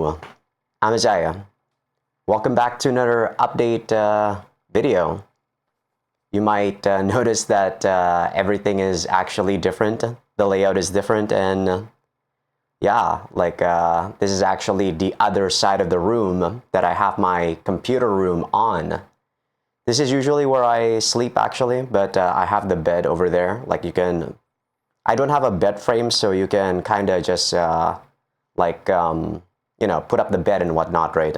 Hello, I'm Azaikyousuke. Welcome back to another update video. You might notice that everything is actually different. The layout is different, and yeah, like this is actually the other side of the room that I have my computer room on. This is usually where I sleep actually, but I have the bed over there. Like you can, I don't have a bed frame, so you can kind of just you know, put up the bed and whatnot, right?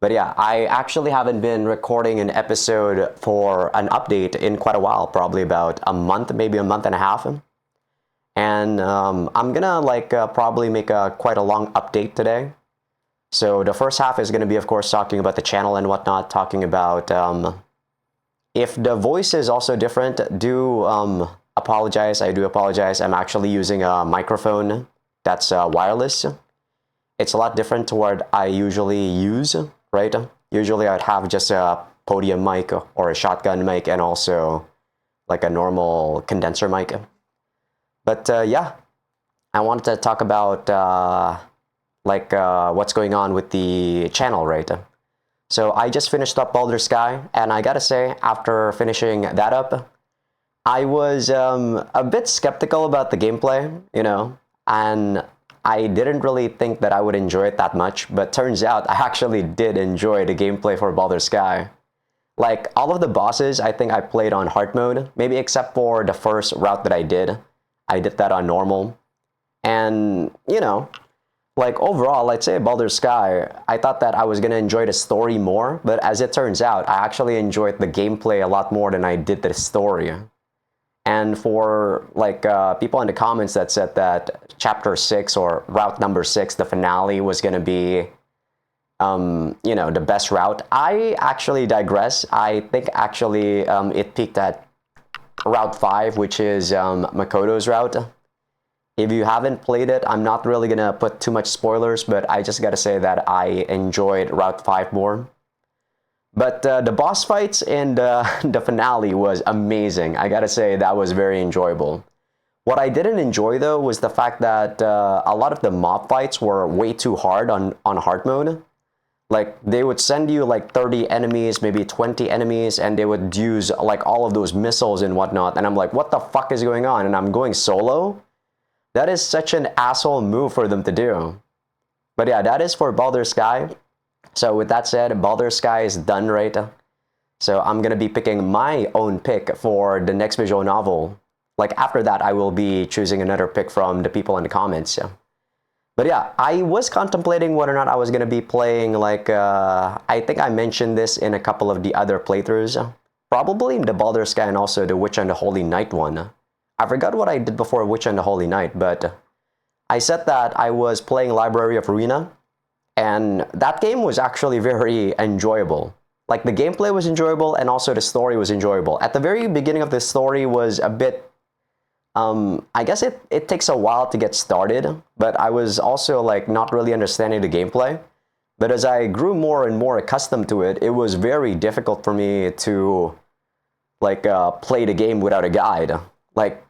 But yeah, I actually haven't been recording an episode for an update in quite a while, probably about a month, maybe a month and a half. And I'm gonna probably make quite a long update today. So the first half is gonna be, of course, talking about the channel and whatnot, talking about if the voice is also different, do apologize. I do apologize. I'm actually using a microphone that's wireless. It's a lot different to what I usually use, right? Usually I'd have just a podium mic or a shotgun mic and also like a normal condenser mic. But yeah, I wanted to talk about what's going on with the channel, right? So I just finished up Baldur's Sky, and I gotta say, after finishing that up, I was a bit skeptical about the gameplay, you know, and I didn't really think that I would enjoy it that much, but turns out I actually did enjoy the gameplay for Baldur's Sky. Like, all of the bosses, I think I played on hard mode, maybe except for the first route that I did. I did that on normal. And, you know, like overall, I'd say Baldur's Sky, I thought that I was gonna enjoy the story more, but as it turns out, I actually enjoyed the gameplay a lot more than I did the story. And for people in the comments that said that chapter 6 or route number 6, the finale, was going to be, you know, the best route, I actually digress. I think actually it peaked at route 5, which is Makoto's route. If you haven't played it, I'm not really going to put too much spoilers, but I just got to say that I enjoyed route 5 more. But the boss fights and the finale was amazing. I gotta say, that was very enjoyable. What I didn't enjoy, though, was the fact that a lot of the mob fights were way too hard on hard mode. Like, they would send you like 30 enemies, maybe 20 enemies, and they would use like all of those missiles and whatnot. And I'm like, what the fuck is going on? And I'm going solo? That is such an asshole move for them to do. But yeah, that is for Baldur's Sky. So with that said, Baldur's Sky is done, right? So I'm going to be picking my own pick for the next visual novel. Like after that, I will be choosing another pick from the people in the comments. Yeah. But yeah, I was contemplating whether or not I was going to be playing I think I mentioned this in a couple of the other playthroughs. Probably the Baldur's Sky and also the Witch and the Holy Night one. I forgot what I did before Witch and the Holy Night, but I said that I was playing Library of Ruina. And that game was actually very enjoyable. Like, the gameplay was enjoyable, and also the story was enjoyable. At the very beginning of the story was a bit, I guess it takes a while to get started, but I was also, like, not really understanding the gameplay. But as I grew more and more accustomed to it, it was very difficult for me to, play the game without a guide. Like,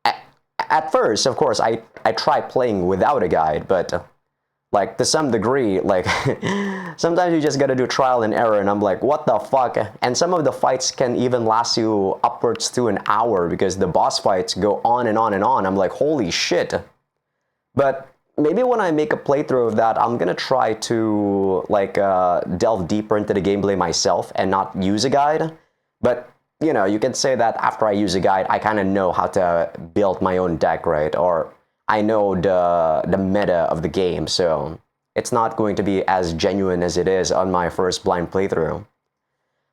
at first, of course, I tried playing without a guide, but like, to some degree, like, sometimes you just gotta do trial and error, and I'm like, what the fuck? And some of the fights can even last you upwards to an hour, because the boss fights go on and on and on. I'm like, holy shit. But maybe when I make a playthrough of that, I'm gonna try to, delve deeper into the gameplay myself and not use a guide. But, you know, you can say that after I use a guide, I kind of know how to build my own deck, right? Or I know the meta of the game, so it's not going to be as genuine as it is on my first blind playthrough.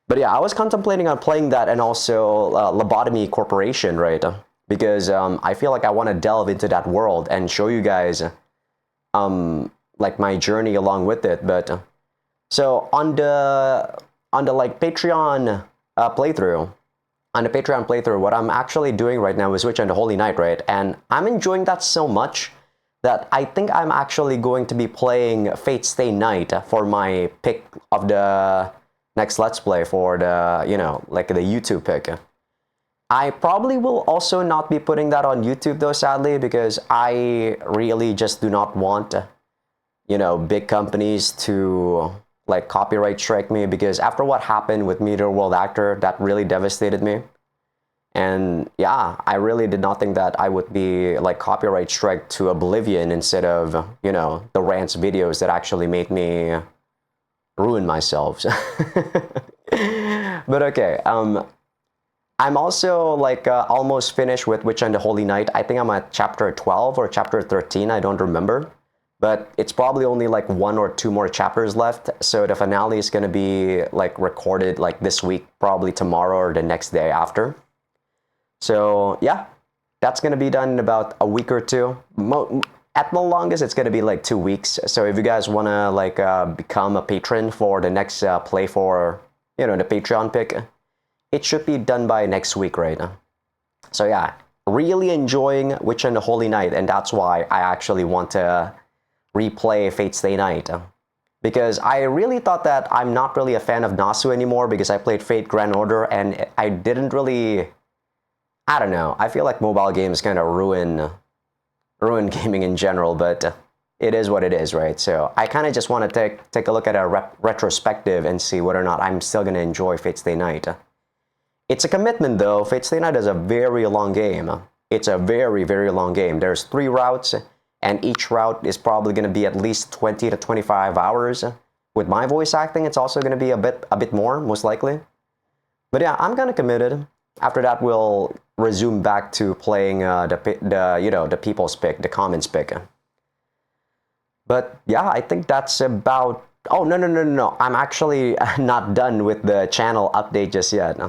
But yeah, I was contemplating on playing that and also Lobotomy Corporation, right? Because I feel like I want to delve into that world and show you guys my journey along with it. But so on the Patreon playthrough. On the Patreon playthrough, what I'm actually doing right now is Witch and the Holy Night, right? And I'm enjoying that so much that I think I'm actually going to be playing Fate Stay Night for my pick of the next Let's Play for the, you know, the YouTube pick. I probably will also not be putting that on YouTube though, sadly, because I really just do not want, you know, big companies to like copyright strike me, because after what happened with Meteor World Actor, that really devastated me. And yeah, I really did not think that I would be like copyright strike to oblivion instead of, you know, the rants videos that actually made me ruin myself. But okay, I'm also like almost finished with Witch and the Holy Night. I think I'm at chapter 12 or chapter 13, I don't remember. But it's probably only like 1 or 2 more chapters left. So the finale is going to be like recorded like this week, probably tomorrow or the next day after. So yeah, that's going to be done in about a week or two. At the longest, it's going to be like 2 weeks. So if you guys want to like become a patron for the next play for, you know, the Patreon pick, it should be done by next week, right? So yeah, really enjoying Witch and the Holy Night, and that's why I actually want to replay Fate Stay Night. Because I really thought that I'm not really a fan of Nasu anymore, because I played Fate Grand Order and I didn't really, I don't know, I feel like mobile games kind of ruin gaming in general, but it is what it is, right? So I kind of just want to take a look at a retrospective and see whether or not I'm still going to enjoy Fate Stay Night. It's a commitment though. Fate Stay Night is a very long game. It's a very, very long game. There's 3 routes, and each route is probably going to be at least 20 to 25 hours. With my voice acting, it's also going to be a bit more, most likely. But yeah, I'm kind of committed. After that, we'll resume back to playing the people's pick, the commons pick. But yeah, I think that's about. Oh no! I'm actually not done with the channel update just yet.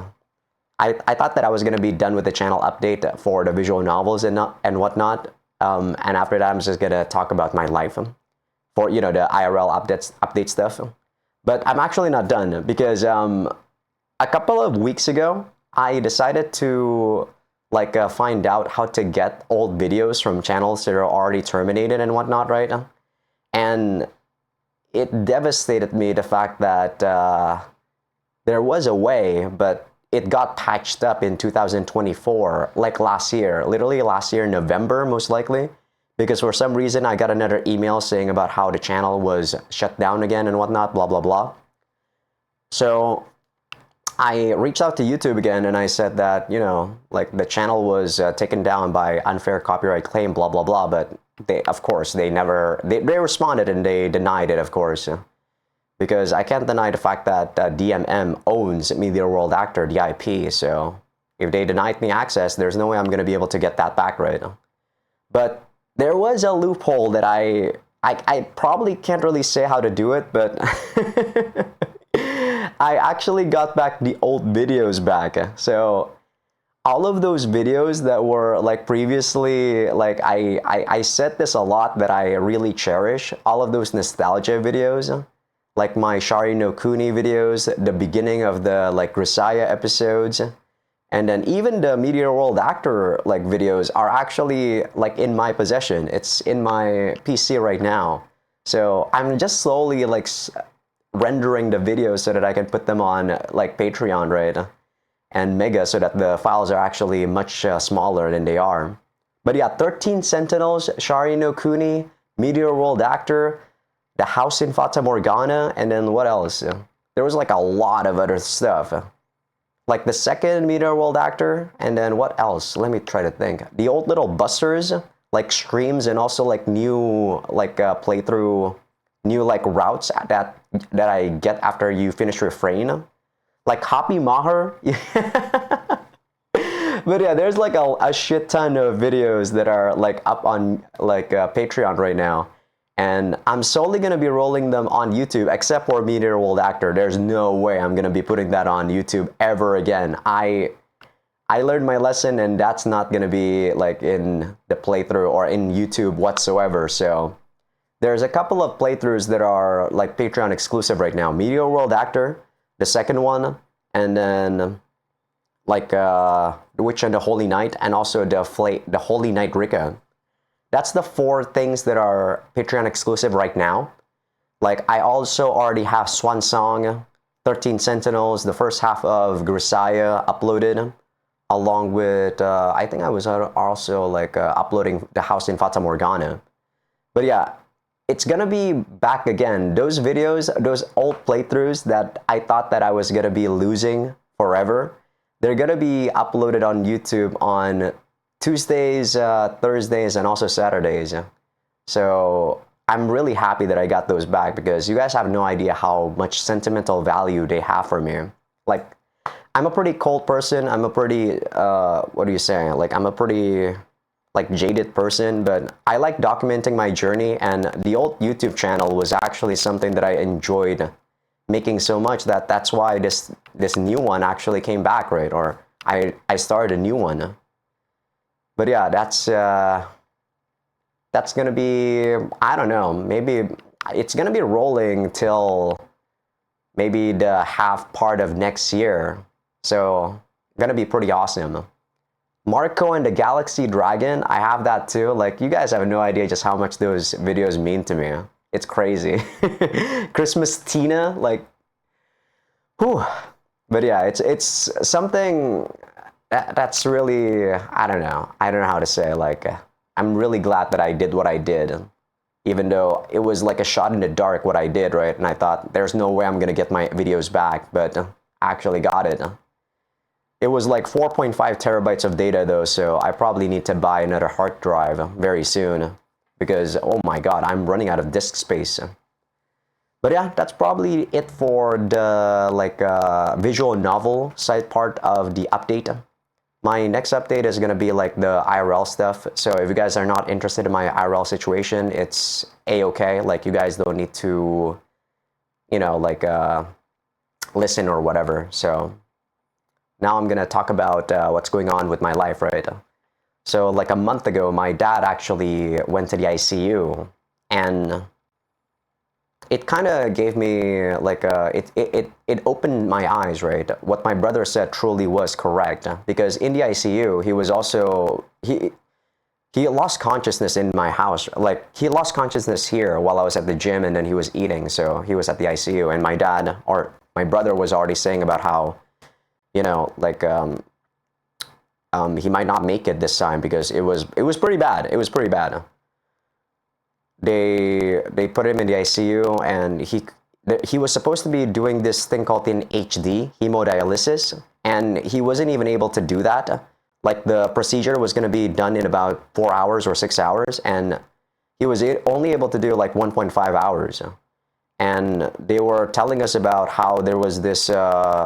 I thought that I was gonna be done with the channel update for the visual novels and whatnot. And after that, I'm just gonna talk about my life for, you know, the IRL update stuff. But I'm actually not done, because a couple of weeks ago, I decided to like find out how to get old videos from channels that are already terminated and whatnot, right? And it devastated me, the fact that there was a way, but it got patched up in 2024, like last year, literally last year, November, most likely, because for some reason I got another email saying about how the channel was shut down again and whatnot, blah, blah, blah. So I reached out to YouTube again and I said that, you know, like the channel was taken down by unfair copyright claim, blah, blah, blah. But they, of course, they responded and they denied it, of course. Because I can't deny the fact that DMM owns Meteor World Actor, the IP. So if they denied me access, there's no way I'm going to be able to get that back, right? But there was a loophole that I probably can't really say how to do it, but I actually got back the old videos back. So all of those videos that were like previously, like I said this a lot, that I really cherish, all of those nostalgia videos, like my Shari no Kuni videos, the beginning of the like Grisaya episodes, and then even the Meteor World Actor like videos are actually like in my possession. It's in my PC right now. So I'm just slowly like rendering the videos so that I can put them on like Patreon, right? And Mega, so that the files are actually much smaller than they are. But yeah, 13 Sentinels, Shari no Kuni, Meteor World Actor, The House in Fata Morgana, and then what else? There was like a lot of other stuff. Like the second Meteor World Actor, and then what else? Let me try to think. The old little busters, like streams, and also like new like playthrough, new like routes that I get after you finish Refrain. Like Happy Maher. But yeah, there's like a shit ton of videos that are like up on like Patreon right now. And I'm solely going to be rolling them on YouTube, except for Meteor World Actor. There's no way I'm going to be putting that on YouTube ever again. I learned my lesson, and that's not going to be like in the playthrough or in YouTube whatsoever. So there's a couple of playthroughs that are like Patreon exclusive right now. Meteor World Actor, the second one, and then like The Witch and the Holy Night, and also the Holy Night Rika. That's the 4 things that are Patreon exclusive right now. Like I also already have Swan Song, 13 Sentinels, the first half of Grisaya uploaded, along with I think I was also like uploading The House in Fata Morgana. But yeah, it's gonna be back again. Those videos, those old playthroughs that I thought that I was gonna be losing forever, they're gonna be uploaded on YouTube on Tuesdays, Thursdays, and also Saturdays. So I'm really happy that I got those back, because you guys have no idea how much sentimental value they have for me. Like, I'm a pretty cold person. I'm a pretty, what do you say? Like, I'm a pretty, like, jaded person, but I like documenting my journey, and the old YouTube channel was actually something that I enjoyed making so much that that's why this new one actually came back, right? Or I started a new one. But yeah, that's gonna be, I don't know, maybe it's gonna be rolling till maybe the half part of next year. So gonna be pretty awesome. Marco and the Galaxy Dragon, I have that too. Like, you guys have no idea just how much those videos mean to me. It's crazy. Christmas Tina, like, whew. But yeah, it's something that's really, I don't know how to say, like, I'm really glad that I did what I did, even though it was like a shot in the dark what I did, right? And I thought, there's no way I'm gonna get my videos back, but I actually got it. It was like 4.5 terabytes of data though, so I probably need to buy another hard drive very soon, because oh my god, I'm running out of disk space. But yeah, that's probably it for the visual novel side part of the update. My next update is gonna be like the IRL stuff. So if you guys are not interested in my IRL situation, it's a-okay. Like, you guys don't need to, you know, like listen or whatever. So now I'm gonna talk about what's going on with my life, right? So like a month ago, my dad actually went to the ICU, and it kind of gave me like it opened my eyes, right? What my brother said truly was correct, because in the ICU, he was also he lost consciousness in my house. Like, he lost consciousness here while I was at the gym, and then he was eating, so he was at the ICU, and my dad, or my brother, was already saying about how, you know, like he might not make it this time, because it was pretty bad. It was pretty bad. They put him in the ICU, and he was supposed to be doing this thing called an HD, hemodialysis, and he wasn't even able to do that. Like, the procedure was going to be done in about 4 hours or 6 hours, and he was only able to do like 1.5 hours. And they were telling us about how there was this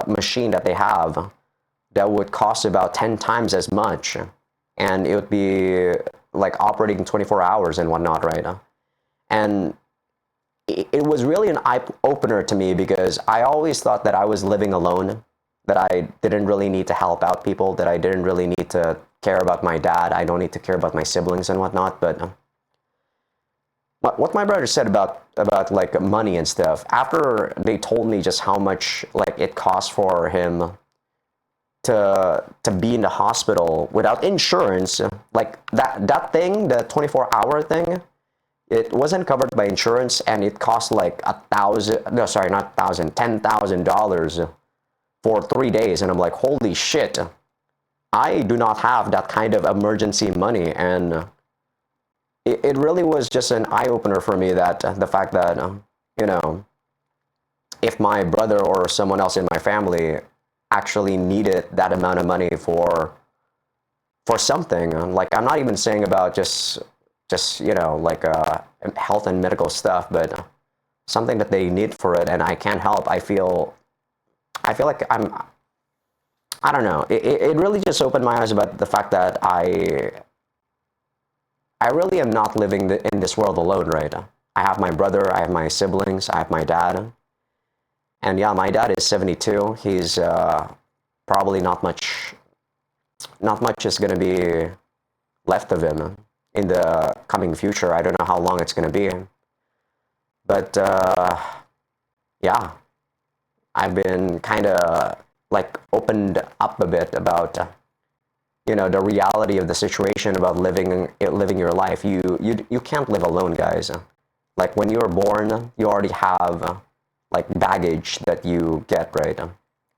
machine that they have that would cost about 10 times as much, and it would be like operating 24 hours and whatnot, right? And it was really an eye-opener to me, because I always thought that I was living alone, that I didn't really need to help out people, that I didn't really need to care about my dad, I don't need to care about my siblings and whatnot. But what my brother said about like money and stuff, after they told me just how much like it cost for him to be in the hospital without insurance, like that thing, the 24-hour thing, it wasn't covered by insurance, and it cost like $10,000 for 3 days. And I'm like, holy shit, I do not have that kind of emergency money. And it really was just an eye-opener for me, that the fact that, you know, if my brother or someone else in my family actually needed that amount of money for something, like, I'm not even saying about just you know, like health and medical stuff, but something that they need for it, and I can't help, I feel like I don't know, it really just opened my eyes about the fact that I really am not living in this world alone, right? I have my brother, I have my siblings, I have my dad. And yeah, my dad is 72. He's probably not much is going to be left of him in the coming future. I don't know how long it's going to be. But yeah, I've been kind of like opened up a bit about you know, the reality of the situation, about living your life. You can't live alone, guys. Like, when you're born, you already have like baggage that you get, right?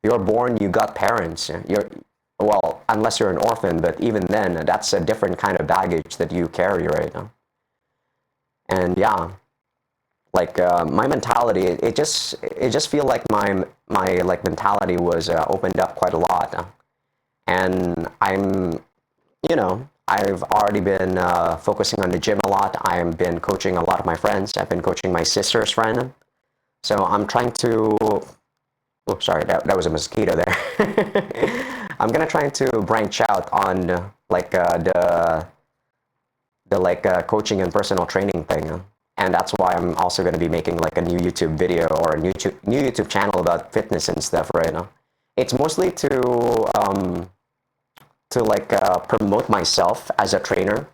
You're born, you got parents. Well, unless you're an orphan, but even then, that's a different kind of baggage that you carry, right? And yeah, like my mentality, it just feel like my like mentality was opened up quite a lot, and I've already been focusing on the gym a lot. I've been coaching a lot of my friends. I've been coaching my sister's friend. So I'm trying to, oh, sorry, that was a mosquito there. I'm gonna try to branch out on like the like coaching and personal training thing. And that's why I'm also going to be making like a new YouTube video or a new YouTube channel about fitness and stuff right now. It's mostly to like promote myself as a trainer.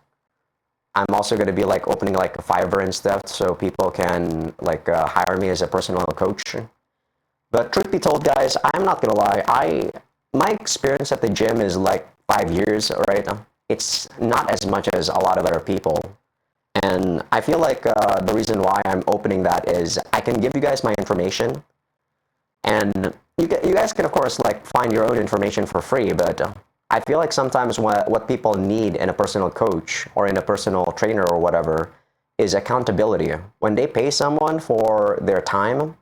I'm also going to be like opening like a Fiverr and stuff so people can like hire me as a personal coach. But truth be told, guys, I'm not going to lie. My experience at the gym is like 5 years, right? It's not as much as a lot of other people. And I feel like the reason why I'm opening that is I can give you guys my information, and you guys can of course like find your own information for free. But I feel like sometimes what people need in a personal coach or in a personal trainer or whatever is accountability. When they pay someone for their time,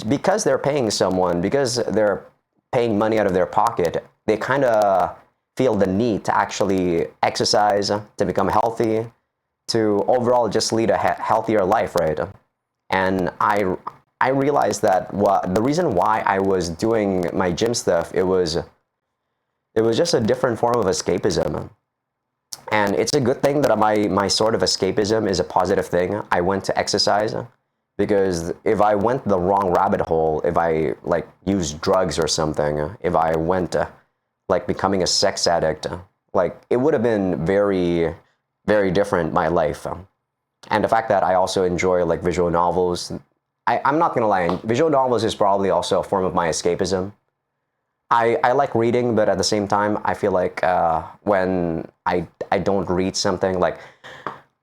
because they're paying someone, because they're paying money out of their pocket, they kind of feel the need to actually exercise, to become healthy, to overall just lead a healthier life, right? And I realized that the reason why I was doing my gym stuff, it was just a different form of escapism. And it's a good thing that my sort of escapism is a positive thing. I went to exercise because if I went the wrong rabbit hole, if I like used drugs or something, if I went like becoming a sex addict, like it would have been very, very different, my life. And the fact that I also enjoy like visual novels, I'm not gonna lie, visual novels is probably also a form of my escapism. I like reading, but at the same time, I feel like when I don't read something, like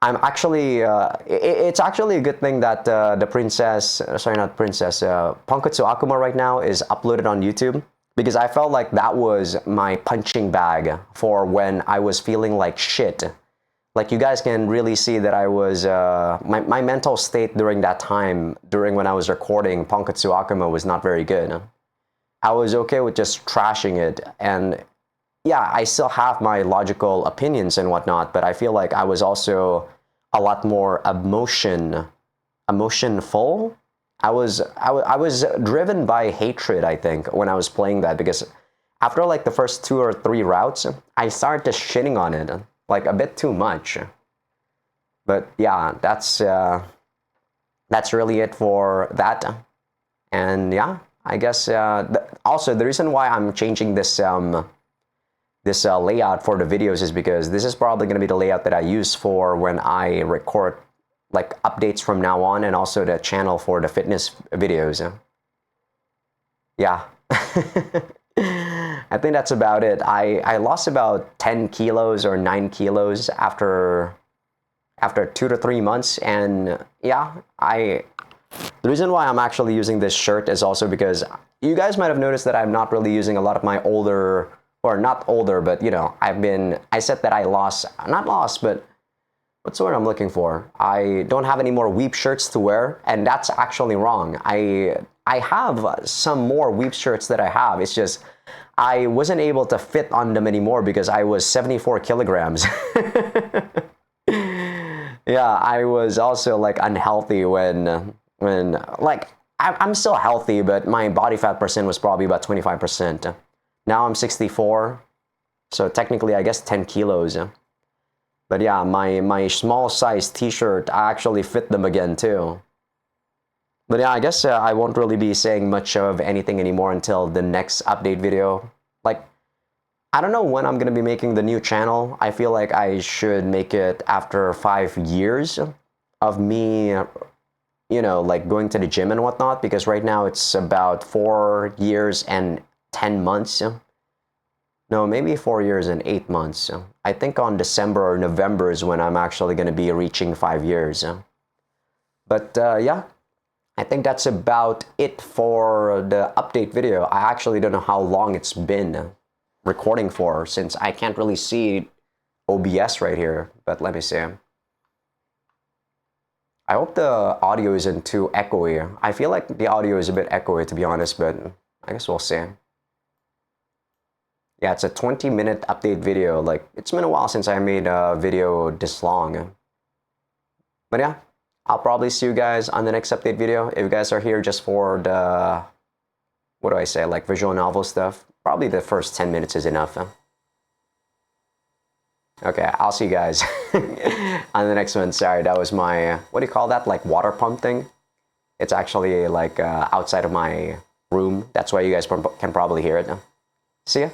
I'm actually, it's actually a good thing that the princess, sorry, not princess, Pankotsu Akuma right now is uploaded on YouTube, because I felt like that was my punching bag for when I was feeling like shit. Like you guys can really see that I was, my mental state during that time, during when I was recording Pankotsu Akuma was not very good. I was okay with just trashing it, and yeah, I still have my logical opinions and whatnot, but I feel like I was also a lot more emotionful. I was driven by hatred, I think, when I was playing that, because after like the first 2 or 3 routes, I started shitting on it like a bit too much. But yeah, that's really it for that. And yeah, I guess also the reason why I'm changing this layout for the videos is because this is probably going to be the layout that I use for when I record like updates from now on, and also the channel for the fitness videos. Yeah. I think that's about it. I lost about 10 kilos or 9 kilos after 2 to 3 months, and yeah, the reason why I'm actually using this shirt is also because you guys might have noticed that I'm not really using a lot of my older, or not older, but you know, I said that I lost, not lost, but what's the word I'm looking for? I don't have any more weep shirts to wear, and that's actually wrong. I have some more weep shirts that I have. It's just I wasn't able to fit on them anymore because I was 74 kilograms. Yeah, I was also like unhealthy when like I'm still healthy, but my body fat percent was probably about 25%. Now I'm 64, so technically I guess 10 kilos. But yeah, my small size t-shirt, I actually fit them again too. But yeah, I guess I won't really be saying much of anything anymore until the next update video. Like, I don't know when I'm going to be making the new channel. I feel like I should make it after 5 years of me, you know, like going to the gym and whatnot, because right now it's about 4 years and 10 months. No, maybe 4 years and 8 months. I think on December or November is when I'm actually going to be reaching 5 years. But yeah, I think that's about it for the update video. I actually don't know how long it's been recording for, since I can't really see OBS right here. But let me see. I hope the audio isn't too echoey. I feel like the audio is a bit echoey, to be honest, but I guess we'll see. Yeah, it's a 20-minute update video. Like, it's been a while since I made a video this long. But yeah, I'll probably see you guys on the next update video. If you guys are here just for the, what do I say, like visual novel stuff, probably the first 10 minutes is enough. Okay, I'll see you guys on the next one. Sorry, that was my, what do you call that? Like water pump thing? It's actually like outside of my room. That's why you guys can probably hear it. See ya.